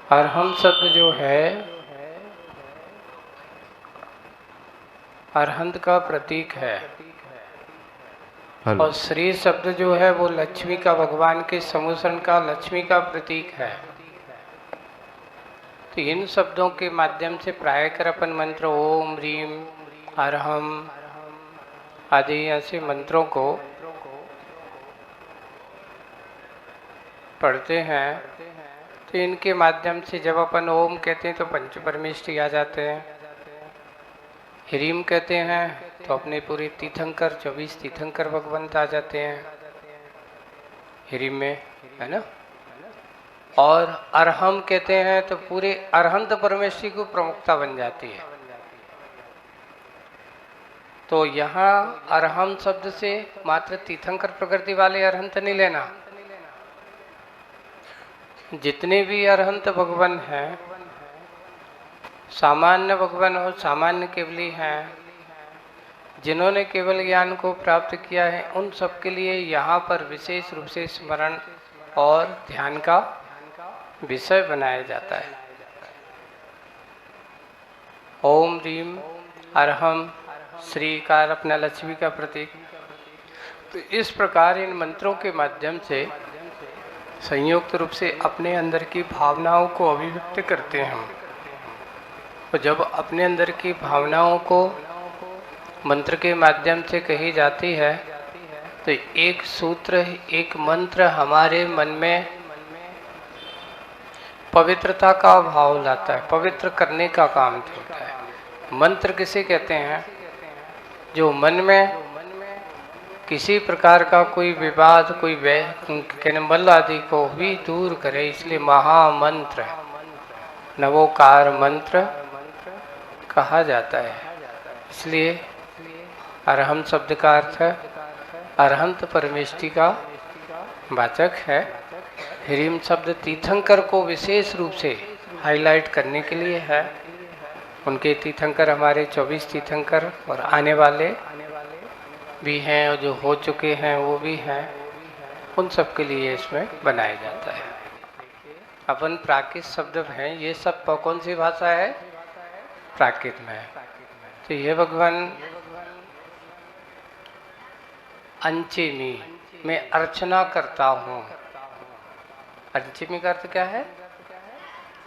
अरहम शब्द जो है अरहंत का प्रतीक है और श्री शब्द जो है वो लक्ष्मी का, भगवान के समूषण का, लक्ष्मी का प्रतीक है। तो इन शब्दों के माध्यम से प्रायकर अपन मंत्र ओम ह्रीम अरहम आदि ऐसे मंत्रों को पढ़ते हैं। तो इनके माध्यम से जब अपन ओम कहते हैं तो पंच परमेष्टि आ जाते हैं, ह्रीम कहते हैं तो अपने पूरे तीर्थंकर 24 तीर्थंकर भगवंत आ जाते हैं ह्रीम में, है ना। और अरहम कहते हैं तो पूरे अरहंत परमेष्टि को प्रमुखता बन जाती है। तो यहाँ अरहम शब्द से मात्र तीर्थंकर प्रकृति वाले अरहंत नहीं लेना, जितने भी अरहंत भगवान हैं, सामान्य भगवान और सामान्य केवली हैं, जिन्होंने केवल ज्ञान को प्राप्त किया है, उन सब के लिए यहाँ पर विशेष रूप से स्मरण और ध्यान का विषय बनाया जाता है। ओम ह्रीम अरहम श्रीकार अपना लक्ष्मी का प्रतीक। तो इस प्रकार इन मंत्रों के माध्यम से संयुक्त रूप से अपने अंदर की भावनाओं को अभिव्यक्त करते हैं हम। और जब अपने अंदर की भावनाओं को मंत्र के माध्यम से कही जाती है तो एक सूत्र, एक मंत्र हमारे मन में पवित्रता का भाव लाता है, पवित्र करने का काम होता है। मंत्र किसे कहते हैं? जो मन में किसी प्रकार का कोई विवाद, कोई बल आदि को भी दूर करे, इसलिए महामंत्र, नवोकार मंत्र कहा जाता है। इसलिए अरहम शब्द का अर्थ है अरहंत परमेष्टि का वाचक है। ह्रीम शब्द तीर्थंकर को विशेष रूप से हाईलाइट करने के लिए है। उनके तीर्थंकर हमारे 24 तीर्थंकर और आने वाले भी हैं और जो हो चुके हैं वो भी हैं, उन सब के लिए इसमें बनाया जाता है। अपन प्राकृत शब्द हैं, ये सब कौन सी भाषा है? प्राकृत में। तो ये भगवान अंचेमी मैं अर्चना करता हूँ। अंचेमी का अर्थ क्या है?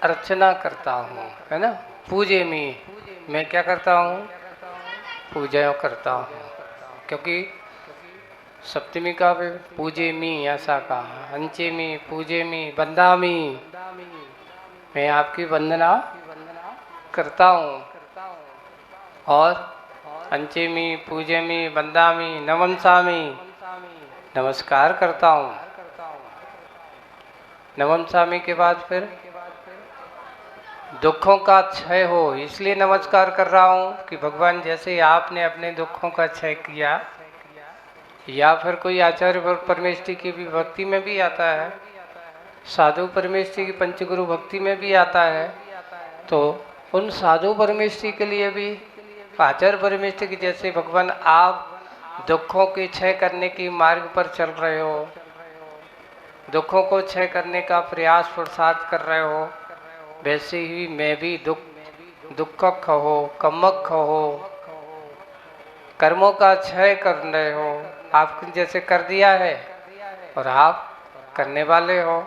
अर्चना करता हूँ, है ना। पूजे मी मैं क्या करता हूँ? पूजा करता हूँ, क्योंकि सप्तमी का भी पूजे मी ऐसा कहा। अंचेमी पूजे मी वंदामी मैं आपकी वंदना करता हूँ। और अंचेमी पूजेमी वंदामी नमंसामी नमस्कार करता हूँ। नमंसामी के बाद फिर दुखों का क्षय हो, इसलिए नमस्कार कर रहा हूँ कि भगवान जैसे आपने अपने दुखों का क्षय किया, या फिर कोई आचार्य परमेष्टि की भी भक्ति में भी आता है, साधु परमेष्टि की पंचगुरु भक्ति में भी आता है, तो उन साधु परमेष्टि के लिए भी आचार्य परमेष्टि की जैसे भगवान आप दुखों के क्षय करने की मार्ग पर चल रहे हो, दुखों को क्षय करने का प्रयास पुरुषार्थ कर रहे हो, वैसे ही मैं भी दुखक हो, कमक हो, कर्मों का क्षय कर रहे हो। आपने जैसे कर दिया है और आप करने वाले हो,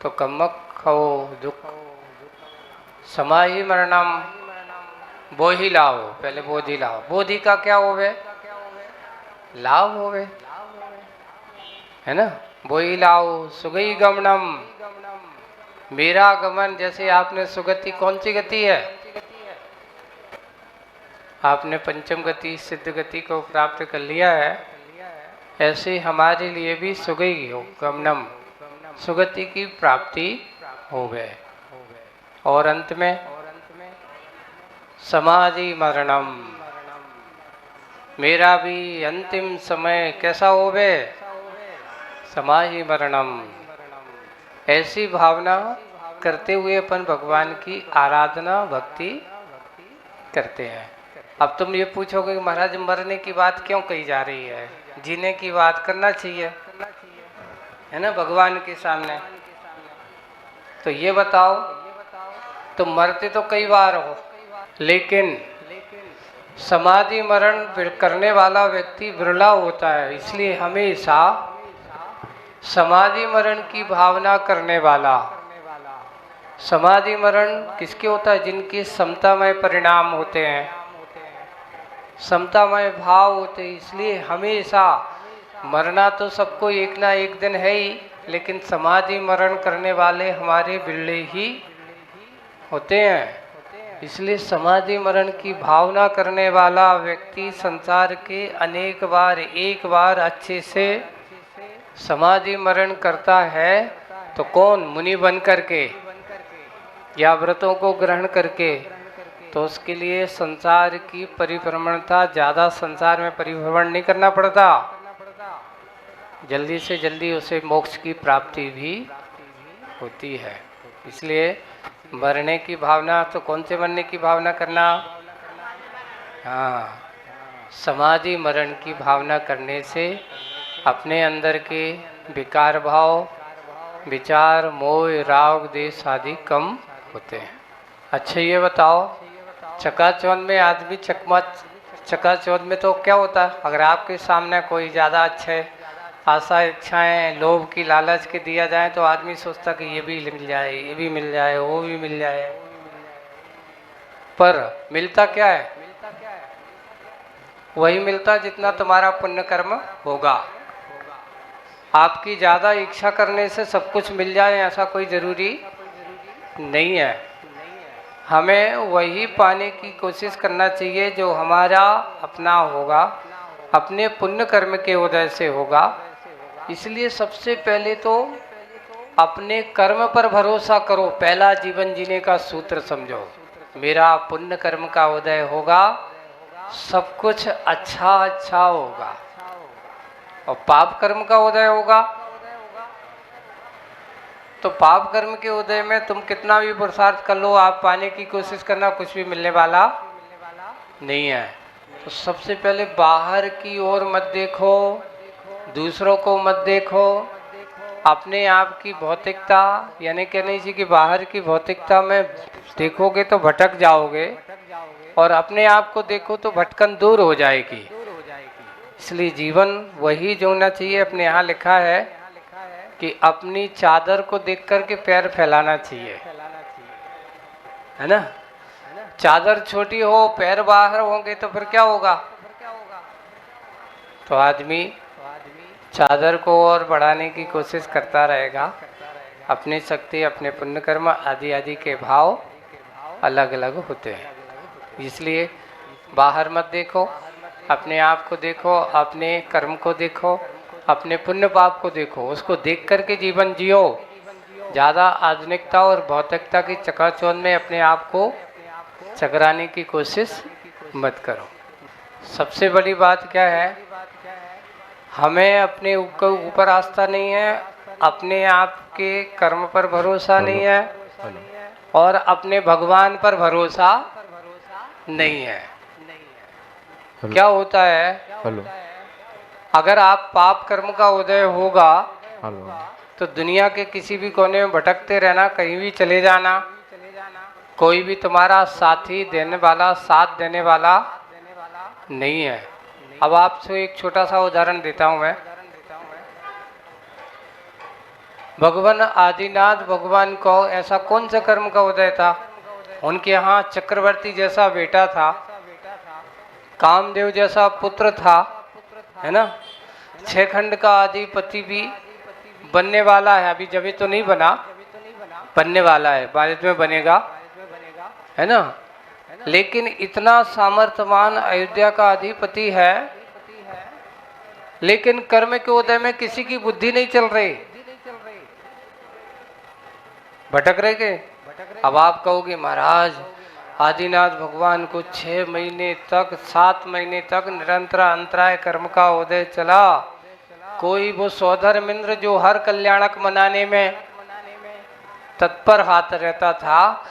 तो कमक हो दुख समाहि मरणम बोधि लाओ। पहले बोधि लाओ। बोधि का क्या होवे? लाभ होवे, है ना। बोधि लाओ सुगई गमनम मेरा गमन। जैसे आपने सुगति, कौन सी गति है? आपने पंचम गति सिद्ध गति को प्राप्त कर लिया है, ऐसे हमारे लिए भी सुगई हो गमनम सुगति की प्राप्ति हो गए। और अंत में समाधि मरणम मेरा भी अंतिम समय कैसा होवे? समाधि मरणम। ऐसी भावना करते हुए अपन भगवान की आराधना भक्ति करते हैं। अब तुम ये पूछोगे कि महाराज मरने की बात क्यों कही जा रही है? जीने की बात करना चाहिए, है ना, भगवान के सामने। तो ये बताओ, तो मरते तो कई बार हो, लेकिन समाधि मरण करने वाला व्यक्ति विरला होता है। इसलिए हमेशा समाधि मरण की भावना करने वाला, समाधि मरण किसके होता है? जिनके समतामय परिणाम होते हैं, समतामय भाव होते हैं। इसलिए हमेशा मरना तो सबको एक ना एक दिन है ही, लेकिन समाधि मरण करने वाले हमारे बिरले ही होते हैं। इसलिए समाधि मरण की भावना करने वाला व्यक्ति संसार के अनेक बार, एक बार अच्छे से समाधि मरण करता है। तो कौन? मुनि बन करके या व्रतों को ग्रहण करके। तो उसके लिए संसार की परिभ्रमणता, ज़्यादा संसार में परिभ्रमण नहीं करना पड़ता, जल्दी से जल्दी उसे मोक्ष की प्राप्ति भी होती है। इसलिए मरने की भावना, तो कौन से मरने की भावना करना? हाँ, समाधि मरण की भावना करने से अपने अंदर के विकार भाव, विचार, मोह, राग, द्वेष आदि कम होते हैं। अच्छा ये बताओ, चकाचौंध में आदमी चकाचौंध में तो क्या होता है? अगर आपके सामने कोई ज़्यादा अच्छे आशा, इच्छाएं, लोभ की लालच के दिया जाए तो आदमी सोचता कि ये भी मिल जाए, ये भी मिल जाए, वो भी मिल जाए। पर मिलता क्या है? वही मिलता जितना तुम्हारा पुण्य कर्म होगा। आपकी ज़्यादा इच्छा करने से सब कुछ मिल जाए ऐसा कोई ज़रूरी नहीं है। हमें वही पाने की कोशिश करना चाहिए जो हमारा अपना होगा, अपने पुण्य कर्म के उदय से होगा। इसलिए सबसे पहले तो अपने कर्म पर भरोसा करो। पहला जीवन जीने का सूत्र समझो, मेरा पुण्य कर्म का उदय होगा, सब कुछ अच्छा अच्छा होगा। और पाप कर्म का उदय होगा तो पाप कर्म के उदय में तुम कितना भी पुरुषार्थ कर लो, आप पाने की कोशिश करना, कुछ भी मिलने वाला नहीं है। तो सबसे पहले बाहर की ओर मत देखो, दूसरों को मत देखो, अपने आप की भौतिकता, यानी कहने चाहिए कि बाहर की भौतिकता में देखोगे तो भटक जाओगे, और अपने आप को देखो तो भटकन दूर हो जाएगी। इसलिए जीवन वही जोना चाहिए। अपने यहाँ लिखा है कि अपनी चादर को देख कर के पैर फैलाना चाहिए, है ना? चादर छोटी हो, पैर बाहर होंगे तो फिर क्या होगा? तो आदमी चादर को और बढ़ाने की कोशिश करता रहेगा। अपनी शक्ति, अपने पुण्य कर्म आदि आदि के भाव अलग अलग होते हैं। इसलिए बाहर मत देखो, अपने आप को देखो, अपने कर्म को देखो, अपने पुण्य पाप को देखो, उसको देख करके जीवन जियो। ज़्यादा आधुनिकता और भौतिकता की चकाचौंध में अपने आप को चकराने की कोशिश मत करो। सबसे बड़ी बात क्या है? हमें अपने ऊपर आस्था नहीं है, अपने आप के कर्म पर भरोसा नहीं है, और अपने भगवान पर भरोसा नहीं है। क्या होता है? अगर आप पाप कर्म का उदय होगा तो दुनिया के किसी भी कोने में भटकते रहना, कहीं भी चले जाना, कोई भी तुम्हारा साथी देने वाला, साथ देने वाला नहीं है। अब आपसे एक छोटा सा उदाहरण देता हूं मैं। भगवान आदिनाथ भगवान को ऐसा कौन सा कर्म का उदय था? उनके यहाँ चक्रवर्ती जैसा बेटा था, कामदेव जैसा पुत्र था, है ना? 6 खंड का अधिपति भी बनने वाला है। अभी जब तो नहीं बना, बनने वाला है, बाद में बनेगा, है ना? लेकिन इतना सामर्थ्यवान अयोध्या का अधिपति है, लेकिन कर्म के उदय में किसी की बुद्धि नहीं चल रही, भटक रहे के। अब आप कहोगे महाराज आदिनाथ भगवान को 6 महीने तक, 7 महीने तक निरंतर अंतराय कर्म का उदय चला। कोई वो सौधर्म इंद्र जो हर कल्याणक मनाने में तत्पर हाथ रहता था,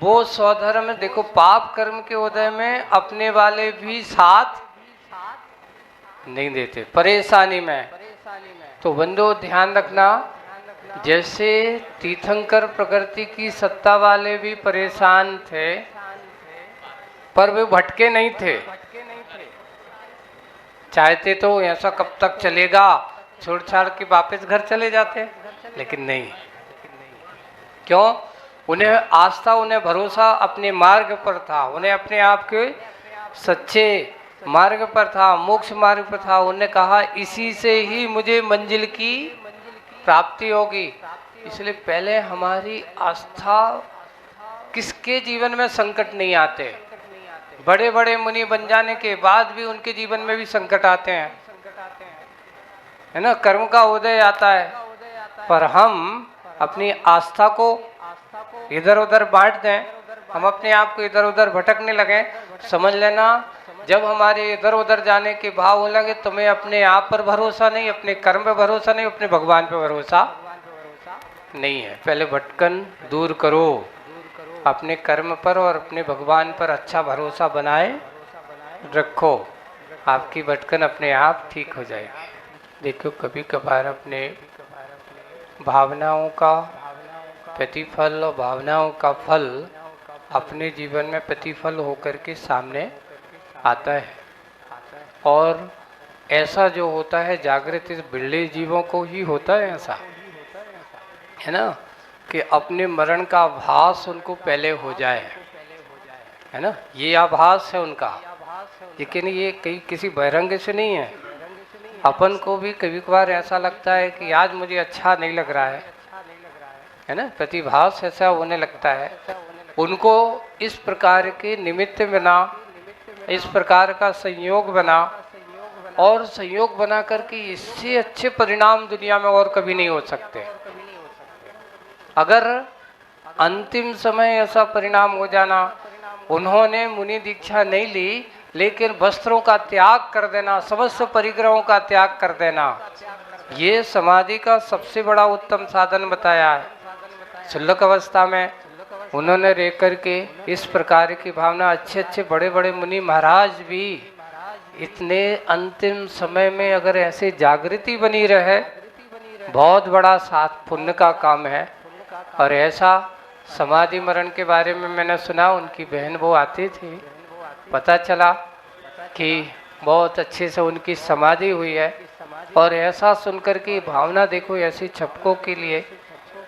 वो सौधर्म देखो पाप कर्म के उदय में अपने वाले भी साथ नहीं देते, परेशानी में। तो बंदो ध्यान रखना, जैसे तीर्थंकर प्रकृति की सत्ता वाले भी परेशान थे, पर वे भटके नहीं थे। चाहते तो ऐसा कब तक चलेगा, छोड़ छाड़ के वापस घर चले जाते, लेकिन नहीं। क्यों? उन्हें आस्था, उन्हें भरोसा अपने मार्ग पर था, उन्हें अपने आप के सच्चे मार्ग पर था, मोक्ष मार्ग पर था। उन्हें कहा इसी से ही मुझे मंजिल की प्राप्ति होगी। इसलिए पहले हमारी आस्था, किसके जीवन में संकट नहीं आते। बड़े बड़े मुनि बन जाने के बाद भी उनके जीवन में भी संकट आते हैं, है ना, कर्म का उदय आता है। पर हम अपनी आस्था को इधर उधर बांट दें, हम अपने आप को इधर उधर भटकने लगे, समझ लेना जब हमारे इधर उधर जाने के भाव हो लगे, तुम्हें अपने आप पर भरोसा नहीं, अपने कर्म पर भरोसा नहीं, अपने भगवान पर भरोसा नहीं है। पहले भटकन दूर करो, अपने कर्म पर और अपने भगवान पर अच्छा भरोसा बनाए रखो, आपकी भटकन अपने आप ठीक हो जाएगी। देखो कभी कभार अपने भावनाओं का प्रतिफल और भावनाओं का फल अपने जीवन में प्रतिफल होकर के सामने आता है। और ऐसा जो होता है जागृत इस बिरले जीवों को ही होता है, ऐसा है ना, कि अपने मरण का आभास उनको पहले हो जाए, है ना, ये आभास है उनका। लेकिन ये कहीं किसी बहिरंग से नहीं है। अपन को भी कभी कभार ऐसा लगता है कि आज मुझे अच्छा नहीं लग रहा है ना, प्रतिभास ऐसा होने लगता है। उनको इस प्रकार के निमित्त बना, इस प्रकार का संयोग बना, और संयोग बना करके इससे अच्छे परिणाम दुनिया में और कभी नहीं हो सकते। अगर अंतिम समय ऐसा परिणाम हो जाना, उन्होंने मुनि दीक्षा नहीं ली, लेकिन वस्त्रों का त्याग कर देना, समस्त परिग्रहों का त्याग कर देना, ये समाधि का सबसे बड़ा उत्तम साधन बताया है। शुल्लक अवस्था में उन्होंने रह करके इस प्रकार की भावना, अच्छे अच्छे बड़े बड़े मुनि महाराज भी इतने अंतिम समय में अगर ऐसे जागृति बनी रहे, बहुत बड़ा साथ पुण्य का काम है। और ऐसा समाधि मरण के बारे में मैंने सुना, उनकी बहन वो आती थी, पता चला कि बहुत अच्छे से उनकी समाधि हुई है। और ऐसा सुनकर की भावना देखो ऐसी छपकों के लिए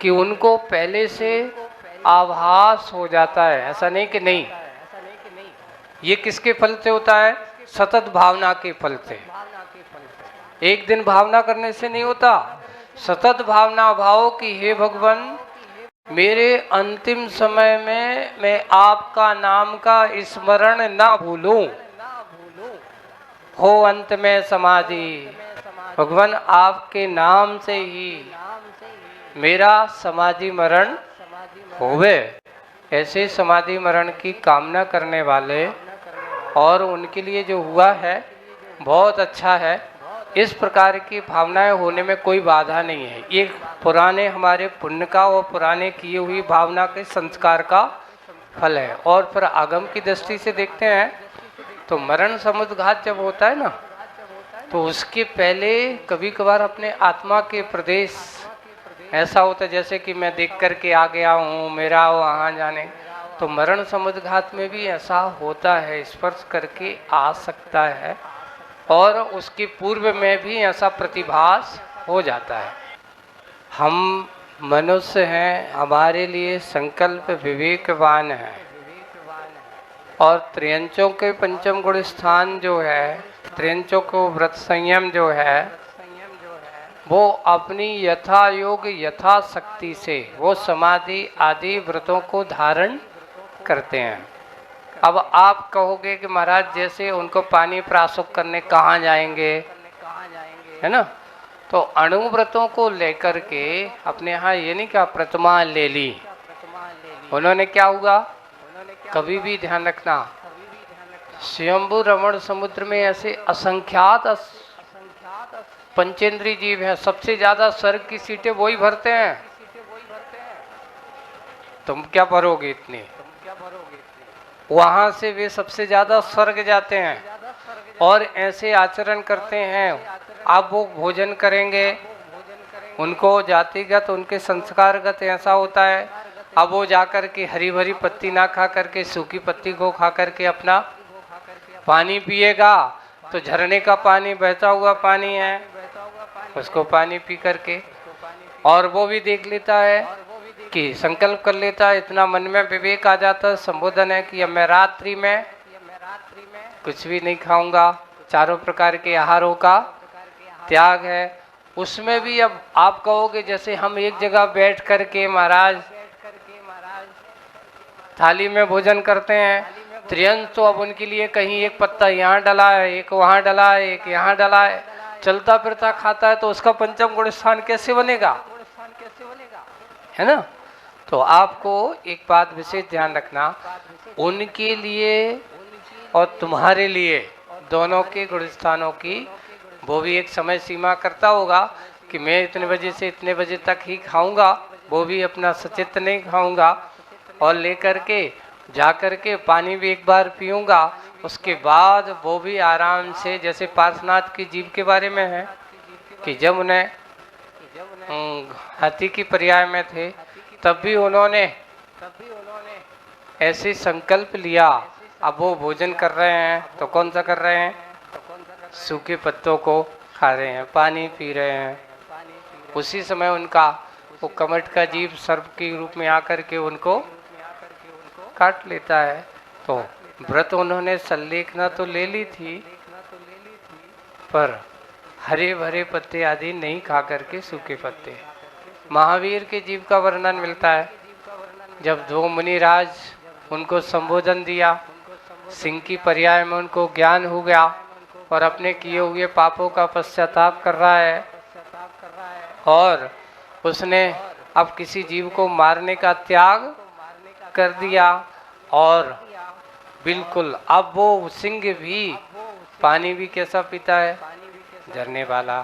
कि उनको पहले से आभास हो जाता है, ऐसा नहीं कि नहीं। ये किसके फल से होता है? सतत भावना के फल से। एक दिन भावना करने से नहीं होता, सतत भावना भाव की हे भगवान मेरे अंतिम समय में मैं आपका नाम का स्मरण ना भूलूं, हो अंत में समाधि। भगवान आपके नाम से ही मेरा समाधि मरण होवे। ऐसे समाधि मरण की कामना करने वाले, और उनके लिए जो हुआ है बहुत अच्छा है। इस प्रकार की भावनाएं होने में कोई बाधा नहीं है। ये पुराने हमारे पुण्य का और पुराने किए हुई भावना के संस्कार का फल है। और फिर आगम की दृष्टि से देखते हैं तो मरण समुद्घात जब होता है ना, तो उसके पहले कभी कभार अपने आत्मा के प्रदेश ऐसा होता है जैसे कि मैं देख करके आ गया हूँ, मेरा वहाँ जाने। तो मरण समुद्घात में भी ऐसा होता है, स्पर्श करके आ सकता है, और उसके पूर्व में भी ऐसा प्रतिभास हो जाता है। हम मनुष्य हैं, हमारे लिए संकल्प विवेकवान है। और त्रियंचों के पंचम गुण स्थान जो है, त्रियंचों को व्रत संयम जो है, वो अपनी यथा योग यथा शक्ति से वो समाधि आदि व्रतों को धारण करते हैं। अब आप कहोगे कि महाराज जैसे उनको पानी प्राशुक करने कहाँ जाएंगे, है ना, तो अणुव्रतों को लेकर के अपने यहाँ ये नहीं क्या प्रतिमा ले ली उन्होंने, क्या हुआ कभी भी ध्यान रखना, स्वयंभू रमण समुद्र में ऐसे असंख्यात पंचेंद्री जीव हैं, सबसे ज्यादा स्वर्ग की सीटें वही भरते हैं। तुम क्या भरोगे इतनी, वहां से वे सबसे ज्यादा स्वर्ग जाते हैं और ऐसे आचरण करते हैं। आप वो भोजन करेंगे उनको जातिगत उनके संस्कारगत ऐसा होता है। अब वो जाकर के हरी भरी पत्ती ना खा करके सूखी पत्ती को खा करके अपना पानी पिएगा तो झरने का पानी बहता हुआ पानी है, उसको पानी पी करके और वो भी देख लेता है कि संकल्प कर लेता है, इतना मन में विवेक आ जाता है, संबोधन है कि अब मैं रात्रि में कुछ भी नहीं खाऊंगा, चारों प्रकार के आहारों का त्याग है। उसमें भी अब आप कहोगे जैसे हम एक जगह बैठ करके महाराज थाली में भोजन करते हैं, त्रियंश तो अब उनके लिए कहीं एक पत्ता यहाँ डला है, एक वहाँ डला है, एक यहाँ डला है, चलता फिरता खाता है, तो उसका पंचम गुण स्थान कैसे बनेगा, है ना। तो आपको एक बात विशेष ध्यान रखना, उनके लिए और तुम्हारे लिए दोनों के गुण स्थानों की वो भी एक समय सीमा करता होगा कि मैं इतने बजे से इतने बजे तक ही खाऊंगा, वो भी अपना सचित नहीं खाऊंगा और लेकर के जा कर के पानी भी एक बार पीऊंगा, उसके बाद वो भी आराम से, जैसे पार्श्वनाथ की जीव के बारे में है कि जब उन्हें हाथी की पर्याय में थे तब भी उन्होंने ऐसे संकल्प लिया। अब वो भोजन कर रहे हैं तो कौन सा कर रहे हैं, सूखे पत्तों को खा रहे हैं, पानी पी रहे हैं। उसी समय उनका वो कमट का जीव सर्प के रूप में आकर के उनको काट लेता है। तो व्रत उन्होंने सल्लेखना तो ले ली थी, पर हरे भरे पत्ते आदि नहीं खा करके सूखे पत्ते। महावीर के जीव का वर्णन मिलता है, जब दो मुनिराज उनको संबोधन दिया, सिंह की पर्याय में उनको ज्ञान हो गया और अपने किए हुए पापों का पश्चाताप कर रहा है और उसने अब किसी जीव को मारने का त्याग कर दिया और बिल्कुल अब वो सिंह भी पानी भी कैसा पीता है, झरने वाला।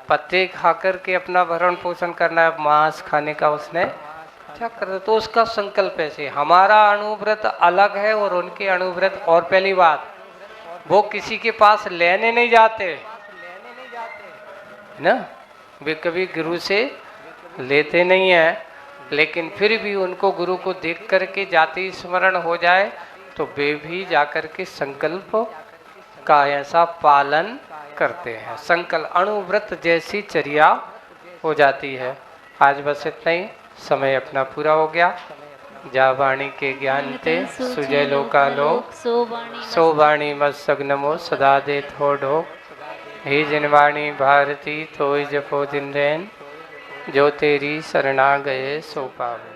पत्ते खा कर के अपना भरण पोषण करना है, मांस खाने का उसने क्या कर दिया। तो उसका संकल्प ऐसे, हमारा अणुव्रत अलग है और उनके अणुव्रत। और पहली बात, वो किसी के पास लेने नहीं जाते ना, वे कभी गुरु से लेते नहीं है, लेकिन फिर भी उनको गुरु को देख करके जाति स्मरण हो जाए तो वे भी जाकर के संकल्प का ऐसा पालन करते हैं। संकल्प अणुव्रत जैसी चर्या हो जाती है। आज बस इतना ही, समय अपना पूरा हो गया। जा वाणी के ज्ञान ते सुजय लोका लोक, सो वाणी मत सगनमो सदा दे थोड़ो। हे जिनवाणी भारती तो जपो दिन रैन, जो तेरी शरणा गए सो पावे।